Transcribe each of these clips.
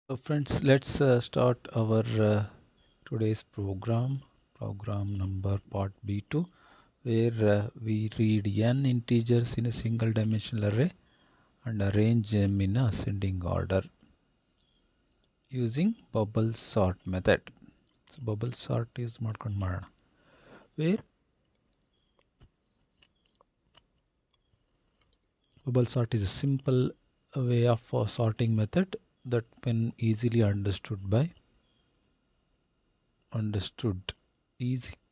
So friends, let's start our today's program number part B2, where we read n integers in a single dimensional array and arrange them in ascending order using bubble sort method. So bubble sort is ಮಾಡ್ಕೊಂಡು ಮಾಡೋಣ, where bubble sort is a simple way of sorting method that can easily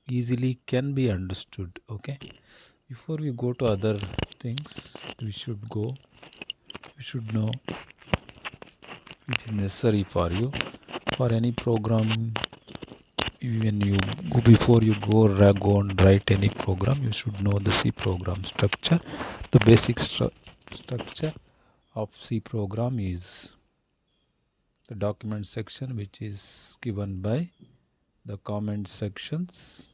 easily can be understood. Okay, before we go to other things, we should know which is necessary for you for any program. When you go, before you go and write any program, you should know the C program structure. The basic structure of C program is the document section, which is given by the comment sections,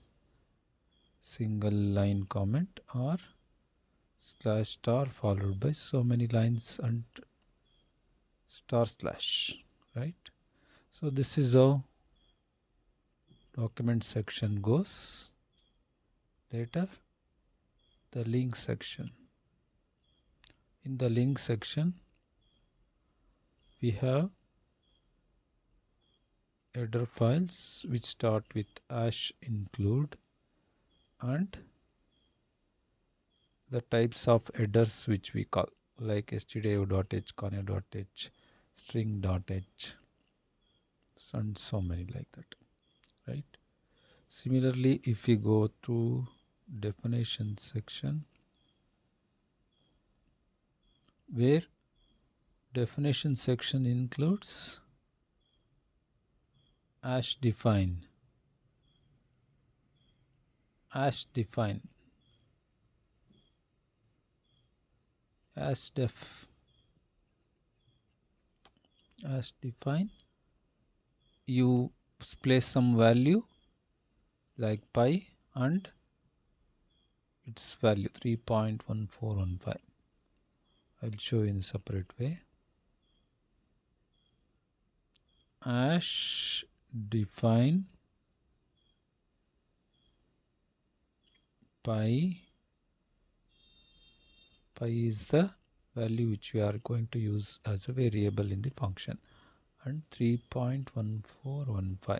single line comment, or slash star followed by so many lines and star slash, right? So this is how document section goes. Later, the link section. In the link section, we have header files which start with hash include and the types of headers which we call, like stdio.h, conio.h, string.h, and so many like that, right? Similarly, if we go to definition section, where definition section includes hash define, hash define, hash def, hash define, you place some value like pi and its value 3.1415. I'll show you in a separate way. Hash define pi is the value which we are going to use as a variable in the function, and 3.1415.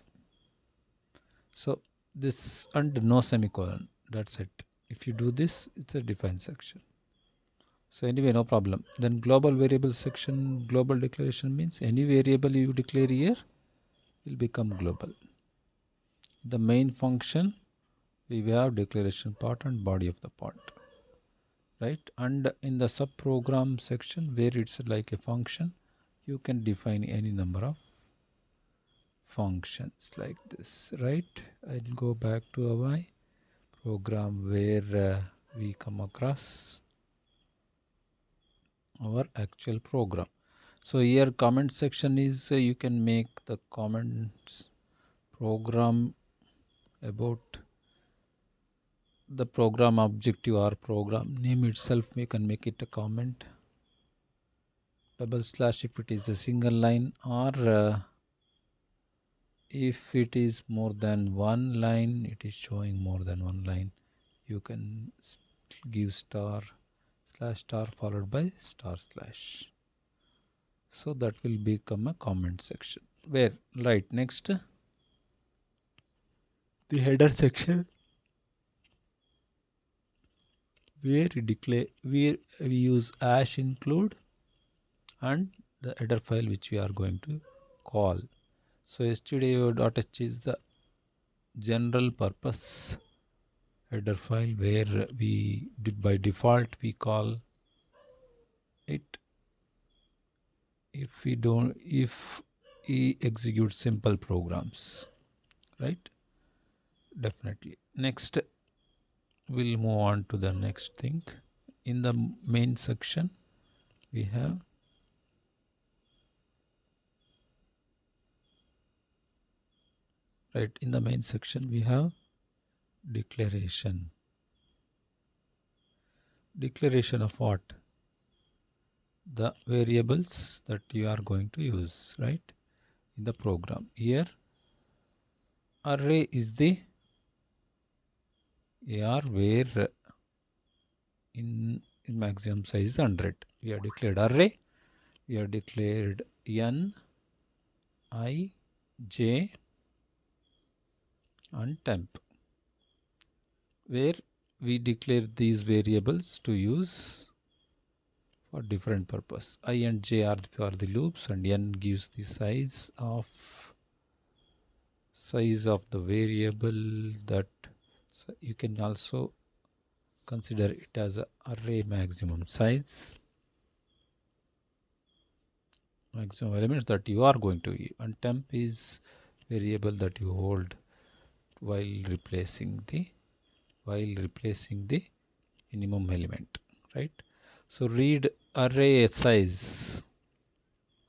so this, and no semicolon, that's it. If you do this, it's a define section. So anyway, no problem. Then global variable section, global declaration means any variable you declare here will become global. The main function, we have declaration part and body of the part, right? And in the subprogram section, where it's like a function, you can define any number of functions like this, right? I'll go back to my program where we come across our actual program. So here comment section is you can make the comments program about the program objective or program name itself. We can make it a comment, double slash if it is a single line, or if it is more than one line, it is showing more than one line, you can give star slash star followed by star slash. So that will become a comment section. Where, right, next the header section, where we use hash include and the header file which we are going to call. So stdio.h is the general purpose header file where we by default we call it if we execute simple programs, right? Definitely. Next, we'll move on to the next thing. In the main section, we have in the main section we have declaration. Declaration of what? The variables that you are going to use, right? in the program. Here array is the AR where in maximum size is 100. We have declared array. We have declared n, I, j and temp, where we declare these variables to use for different purpose. I and j are for the loops, and n gives the size of the variable. That so you can also consider it as a array maximum size, maximum elements that you are going to use, and temp is variable that you hold while replacing the minimum element, right? So read array size.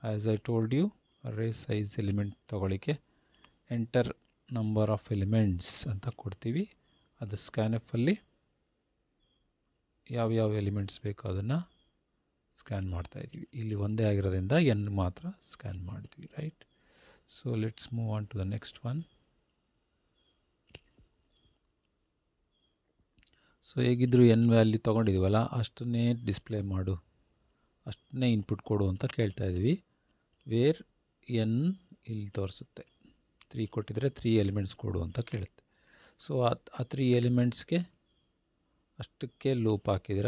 As I told you, array size element ತಗೊಳ್ಳಿಕ್ಕೆ enter number of elements ಅಂತ ಕೊಡ್ತೀವಿ. ಅದು scanf ಅಲ್ಲಿ ಯಾವ elements ಬೇಕೋ ಅದನ್ನು scan ಮಾಡ್ತಾ ಇದ್ದೀವಿ. ಇಲ್ಲಿ ಒಂದೇ ಆಗಿರೋದ್ರಿಂದ n ಮಾತ್ರ ಸ್ಕ್ಯಾನ್ ಮಾಡ್ತೀವಿ, right? So let's move on to the next one. So ಹೇಗಿದ್ರು n ವ್ಯಾಲ್ಯೂ ತೊಗೊಂಡಿದ್ದೀವಲ್ಲ, ಅಷ್ಟನ್ನೇ ಡಿಸ್ಪ್ಲೇ ಮಾಡು, ಅಷ್ಟನ್ನೇ ಇನ್ಪುಟ್ ಕೊಡು ಅಂತ ಕೇಳ್ತಾ ಇದ್ದೀವಿ. ವೇರ್ n ಇಲ್ಲಿ ತೋರಿಸುತ್ತೆ, 3 ಕೊಟ್ಟಿದ್ರೆ 3 ಎಲಿಮೆಂಟ್ಸ್ ಕೊಡು ಅಂತ ಕೇಳುತ್ತೆ. ಸೊ ಆ 3 ಎಲಿಮೆಂಟ್ಸ್ಗೆ ಅಷ್ಟಕ್ಕೆ ಲೂಪ್ ಹಾಕಿದಿರ.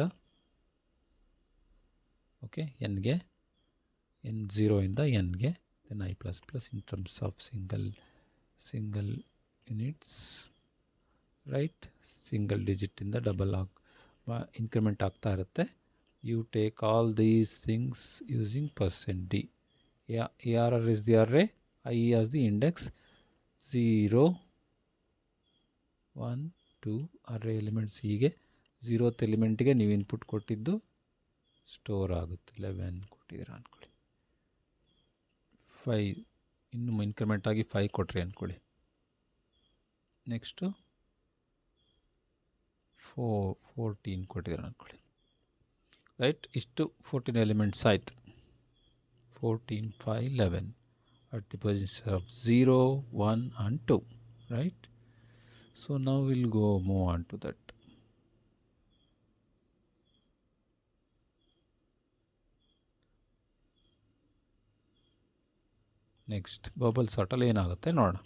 ಓಕೆ, ಎನ್ಗೆ n 0 ಇಂದ nಗೆ, then i++ in terms of single units, right? Single ಡಿಜಿಟಿಂದ ಡಬಲ್ ಇನ್ಕ್ರಿಮೆಂಟ್ ಆಗ್ತಾ ಇರುತ್ತೆ. You take all these things using %d. ARR is the array, I as the index, 0 1 2 array elements. ಹೀಗೆ 0th ಎಲಿಮೆಂಟ್ಗೆ ನೀವು input ಕೊಟ್ಟಿದ್ದು store ಆಗುತ್ತೆ. 11 ಕೊಟ್ಟಿದ್ದೀರಾ ಅಂದ್ಕೊಳ್ಳಿ, 5 ಇನ್ನು ಇನ್ಕ್ರಿಮೆಂಟ್ ಆಗಿ 5 ಕೊಟ್ರಿ ಅಂದ್ಕೊಳ್ಳಿ. ನೆಕ್ಸ್ಟು 14 ಕೊಟ್ಟಿದ್ದೀರಾ ಅಂದ್ಕೊಳ್ಳಿ, ರೈಟ್? ಇಷ್ಟು 14 ಎಲಿಮೆಂಟ್ಸ್ ಆಯಿತು. 14, 5, 11 at the position of 0, 1 and 2, right? So now we'll move on to that. Next, bubble sortal ಏನಾಗುತ್ತೆ ನೋಡೋಣ.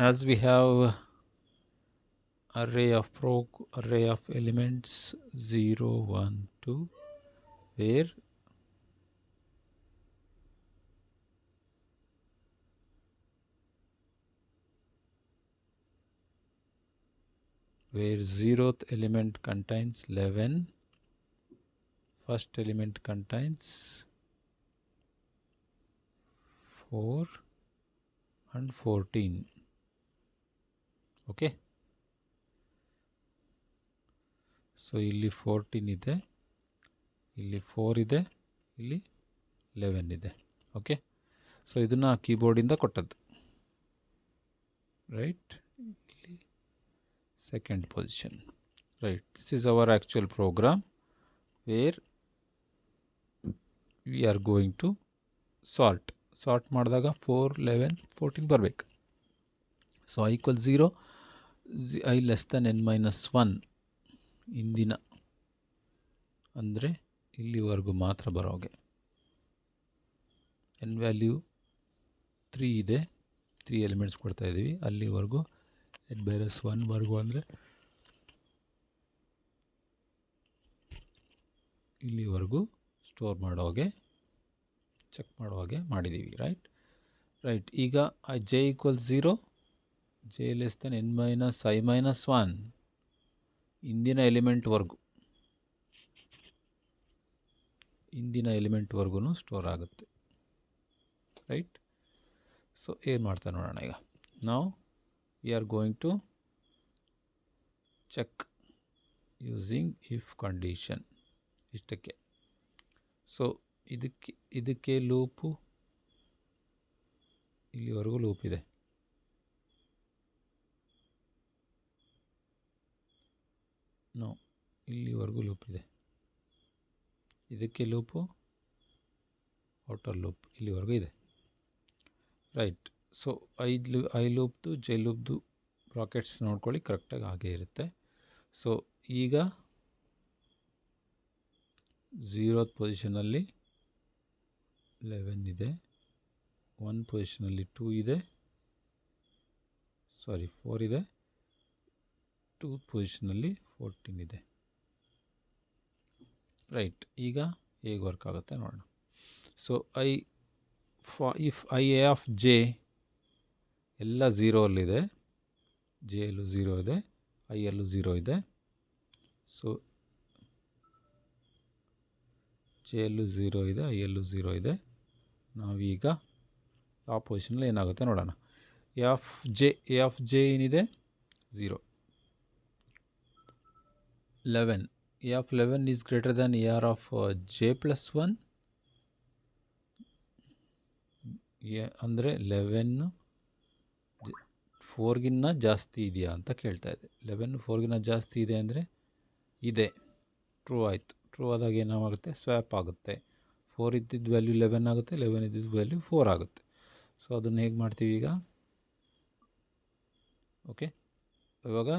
As we have array of elements 0, 1, 2, where 0th element contains 11, first element contains 4 and 14. Okay, so ಇಲ್ಲಿ 14 ಇದೆ, ಇಲ್ಲಿ 4 ಇದೆ, ಇಲ್ಲಿ 11 ಇದೆ. Okay, so ಇದನ್ನು ಕೀಬೋರ್ಡಿಂದ ಕೊಟ್ಟದ್ದು, ರೈಟ್? ಇಲ್ಲಿ second position, right? This is our actual program where we are going to sort ಮಾಡಿದಾಗ 4, 11, 14 ಬರಬೇಕು. So i = 0, i less than n-1 ಇಂದಿನ ಅಂದರೆ ಇಲ್ಲಿವರೆಗೂ ಮಾತ್ರ ಬರೋಗೆ. n ವ್ಯಾಲ್ಯೂ 3 ಇದೆ, 3 ಎಲಿಮೆಂಟ್ಸ್ ಕೊಡ್ತಾ ಇದ್ದೀವಿ, ಅಲ್ಲಿವರೆಗೂ n-1 ವರ್ಗು ಅಂದರೆ ಇಲ್ಲಿವರೆಗೂ ಸ್ಟೋರ್ ಮಾಡೋಗೆ, ಚೆಕ್ ಮಾಡೋಗೆ ಮಾಡಿದ್ದೀವಿ, ರೈಟ್? ಈಗ j = 0, j less than n-i-1 ಇಂದಿನ ಎಲಿಮೆಂಟ್ವರೆಗೂ ಸ್ಟೋರ್ ಆಗುತ್ತೆ, ರೈಟ್? ಸೊ ಏನು ಮಾಡ್ತಾ ನೋಡೋಣ ಈಗ. ನಾವು we are going to check using if condition. ಇಷ್ಟಕ್ಕೆ. ಸೊ ಇದಕ್ಕೆ ಲೂಪು ಇಲ್ಲಿವರೆಗೂ ಲೂಪ್ ಇದೆ. ಇಲ್ಲಿವರೆಗೂ ಲೂಪ್ ಇದೆ. ಇದಕ್ಕೆ ಲೂಪು ಔಟರ್ ಲೂಪ್ ಇಲ್ಲಿವರೆಗೂ ಇದೆ. ರೈಟ್. ಸೊ ಐ ಲೂಪ್ದು ಜೆ ಲೂಪ್ದು ಬ್ರಾಕೆಟ್ಸ್ ನೋಡ್ಕೊಳ್ಳಿ, ಕರೆಕ್ಟಾಗಿ ಹಾಗೇ ಇರುತ್ತೆ. ಸೊ ಈಗ 0th ಪೊಸಿಷನಲ್ಲಿ 11 ಇದೆ, 1 ಪೊಸಿಷನಲ್ಲಿ 2 ಇದೆ, 4 ಇದೆ, 2 ಪೊಸಿಷನಲ್ಲಿ 14 ಇದೆ. ರೈಟ್. ಈಗ ಹೇಗೆ ವರ್ಕ್ ಆಗುತ್ತೆ ನೋಡೋಣ. So if I A of J ಎಲ್ಲ 0 ಅಲ್ಲಿದೆ, ಜೆ ಯಲ್ಲೂ 0 ಇದೆ, ಐ ಯಲ್ಲೂ 0 ಇದೆ. ಸೊ ಜೆ ಯಲ್ಲೂ 0 ಇದೆ, ಐ ಯಲ್ಲೂ 0 ಇದೆ. ನಾವೀಗ ಆ ಪೊಸಿಷನಲ್ಲಿ ಏನಾಗುತ್ತೆ ನೋಡೋಣ. ಎ ಆಫ್ ಜೆ ಏನಿದೆ 0. 11. A of 11 is greater than A R of J plus 1. ಅಂದರೆ 11 4ಗಿನ್ನ ಜಾಸ್ತಿ ಇದೆಯಾ ಅಂತ ಕೇಳ್ತಾ ಇದೆ. 11 4ಗಿನ್ನ ಜಾಸ್ತಿ ಇದೆ ಅಂದರೆ ಇದೆ, ಟ್ರೂ ಆಯಿತು. ಟ್ರೂ ಆದಾಗ ಏನಾಗುತ್ತೆ, ಸ್ವ್ಯಾಪ್ ಆಗುತ್ತೆ. 4 ಇದ್ದಿದ್ದು ವ್ಯಾಲ್ಯೂ 11 ಆಗುತ್ತೆ, 11 ಇದ್ದಿದ್ದು ವ್ಯಾಲ್ಯೂ 4 ಆಗುತ್ತೆ. ಸೊ ಅದನ್ನು ಹೇಗೆ ಮಾಡ್ತೀವಿ ಈಗ? ಓಕೆ, ಇವಾಗ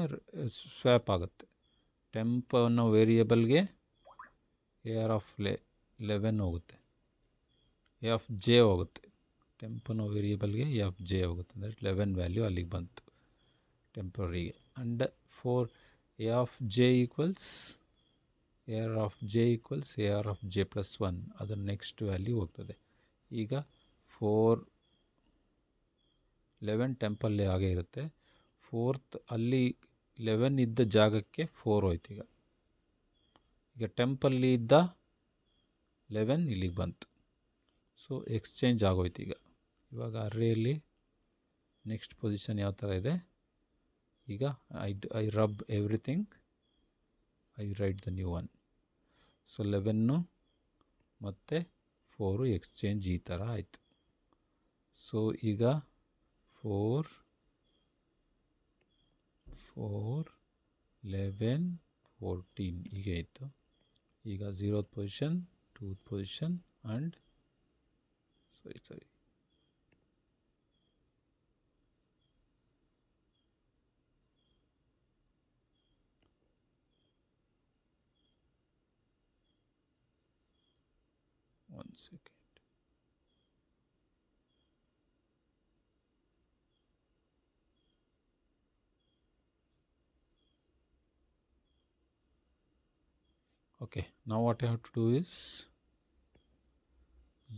ಸ್ವ್ಯಾಪ್ ಆಗುತ್ತೆ. ಟೆಂಪ್ ಅನ್ನೋ ವೇರಿಯೇಬಲ್ಗೆ ಎ ಆರ್ ಆಫ್ 11 ಹೋಗುತ್ತೆ, ಎ ಆಫ್ ಜೆ ಹೋಗುತ್ತೆ. ಟೆಂಪ್ ಅನ್ನೋ ವೇರಿಯೇಬಲ್ಗೆ ಎ ಆಫ್ ಜೆ ಹೋಗುತ್ತೆ, ಅಂದರೆ 11 ವ್ಯಾಲ್ಯೂ ಅಲ್ಲಿಗೆ ಬಂತು ಟೆಂಪ್ರರಿಗೆ. And for a of j equals a R of j equals a R of J plus 1, ಅದರ ನೆಕ್ಸ್ಟ್ ವ್ಯಾಲ್ಯೂ ಹೋಗ್ತದೆ. ಈಗ 11 ಟೆಂಪಲ್ಲಿ ಹಾಗೆ ಇರುತ್ತೆ. 4th ಅಲ್ಲಿ 11 ಇದ್ದ ಜಾಗಕ್ಕೆ 4 ಹೋಯ್ತು. ಈಗ ಟೆಂಪಲ್ಲಿ ಇದ್ದ 11 ಇಲ್ಲಿಗೆ ಬಂತು. ಸೊ ಎಕ್ಸ್ಚೇಂಜ್ ಆಗೋಯ್ತು. ಇವಾಗ ಅರೇಯಲ್ಲಿ ನೆಕ್ಸ್ಟ್ ಪೊಸಿಷನ್ ಯಾವ ಥರ ಇದೆ? ಈಗ I rub everything, I right the new one. So 11 ಮತ್ತು 4 ಎಕ್ಸ್ಚೇಂಜ್ ಈ ಥರ ಆಯಿತು. ಸೊ ಈಗ 4 11 14 ಹೀಗೆ ಇತ್ತು. ಈಗ 0th position, 2th position and sorry 1 second. Okay, now what I have to do is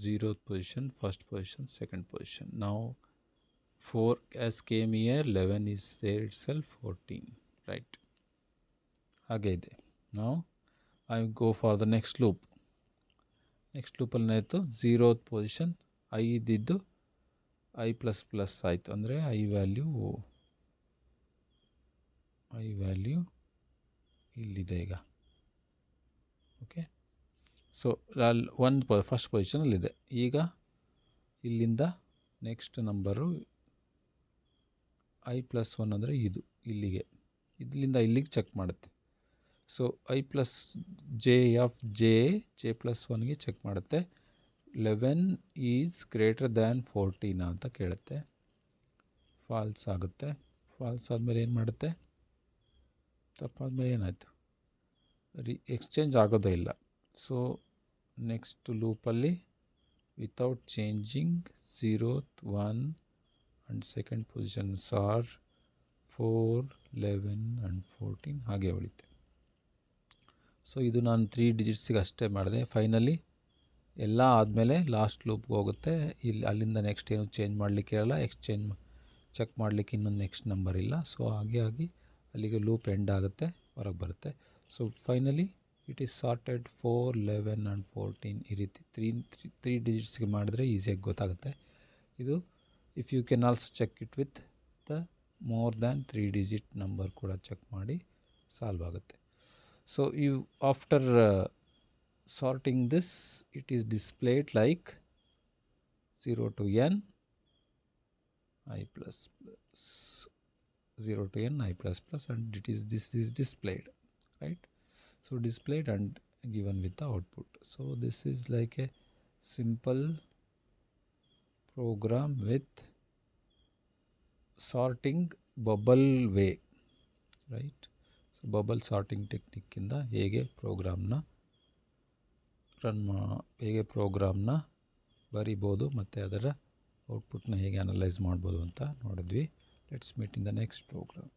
0th position, 1st position, 2nd position. Now 4 as came here, 11 is there itself, 14, right? ಹಾಗೆ ಇದೆ. Now I go for the next loop. Next ಲೂಪಲ್ಲಿ ಏನಾಯಿತು, 0th position I ಇದ್ದಿದ್ದು I plus plus ಆಯಿತು. ಅಂದರೆ I value ಇಲ್ಲಿದೆ ಈಗ. Okay, so ಅಲ್ಲಿ ಫಸ್ಟ್ ಪೊಸಿಷನಲ್ಲಿದೆ. ಈಗ ಇಲ್ಲಿಂದ ನೆಕ್ಸ್ಟ್ ನಂಬರು ಐ ಪ್ಲಸ್ 1 ಅಂದರೆ ಇದು ಇಲ್ಲಿಗೆ, ಇಲ್ಲಿಂದ ಇಲ್ಲಿಗೆ ಚೆಕ್ ಮಾಡುತ್ತೆ. So I plus J of J plus 1ಗೆ ಚೆಕ್ ಮಾಡುತ್ತೆ. 11 ಈಸ್ ಗ್ರೇಟರ್ ದ್ಯಾನ್ 14 ಅಂತ ಕೇಳುತ್ತೆ. ಫಾಲ್ಸ್ ಆಗುತ್ತೆ. ಫಾಲ್ಸ್ ಆದಮೇಲೆ ಏನು ಮಾಡುತ್ತೆ, ತಪ್ಪಾದ್ಮೇಲೆ ಏನಾಯಿತು, ಎಕ್ಸ್ಚೇಂಜ್ ಆಗೋದೇ ಇಲ್ಲ. ಸೊ ನೆಕ್ಸ್ಟ್ ಲೂಪಲ್ಲಿ without changing 0th 1 and 2nd positions are 4 11 and 14 ಹಾಗೆ ಉಳಿತೆ. ಸೊ ಇದು ನಾನು 3 ಡಿಜಿಟ್ಸಿಗೆ ಅಷ್ಟೇ ಮಾಡಿದೆ. ಫೈನಲಿ ಎಲ್ಲ ಆದಮೇಲೆ ಲಾಸ್ಟ್ ಲೂಪ್ಗೆ ಹೋಗುತ್ತೆ. ಇಲ್ಲಿ ಅಲ್ಲಿಂದ ನೆಕ್ಸ್ಟ್ ಏನು ಚೇಂಜ್ ಮಾಡಲಿಕ್ಕೆ ಇರಲ್ಲ, ಎಕ್ಸ್ಚೇಂಜ್ ಚೆಕ್ ಮಾಡಲಿಕ್ಕೆ ಇನ್ನೊಂದು ನೆಕ್ಸ್ಟ್ ನಂಬರ್ ಇಲ್ಲ. ಸೊ ಹಾಗೆ ಆಗಿ ಅಲ್ಲಿಗೆ ಲೂಪ್ ಎಂಡ್ ಆಗುತ್ತೆ, ಹೊರಗೆ ಬರುತ್ತೆ. So finally it is sorted 4 11 and 14. ಈ ರೀತಿ ತ್ರೀ ಡಿಜಿಟ್ಸ್ಗೆ ಮಾಡಿದ್ರೆ ಈಸಿಯಾಗಿ ಗೊತ್ತಾಗುತ್ತೆ. ಇದು if you can also check it with the more than 3 digit number ಕೂಡ ಚೆಕ್ ಮಾಡಿ ಸಾಲ್ವ್ ಆಗುತ್ತೆ. So after sorting this, it is displayed like 0 to n I plus plus, 0 to n I plus plus, and this is displayed, right? So displayed and given with the output. So this is like a simple program with sorting bubble way, right. So bubble sorting ಟೆಕ್ನಿಕ್ಕಿಂದ ಹೇಗೆ ಪ್ರೋಗ್ರಾಮ್ನ ಬರಿಬೋದು ಮತ್ತು ಅದರ ಔಟ್ಪುಟ್ನ ಹೇಗೆ analyse ಮಾಡ್ಬೋದು ಅಂತ ನೋಡಿದ್ವಿ. Let's meet in the next program.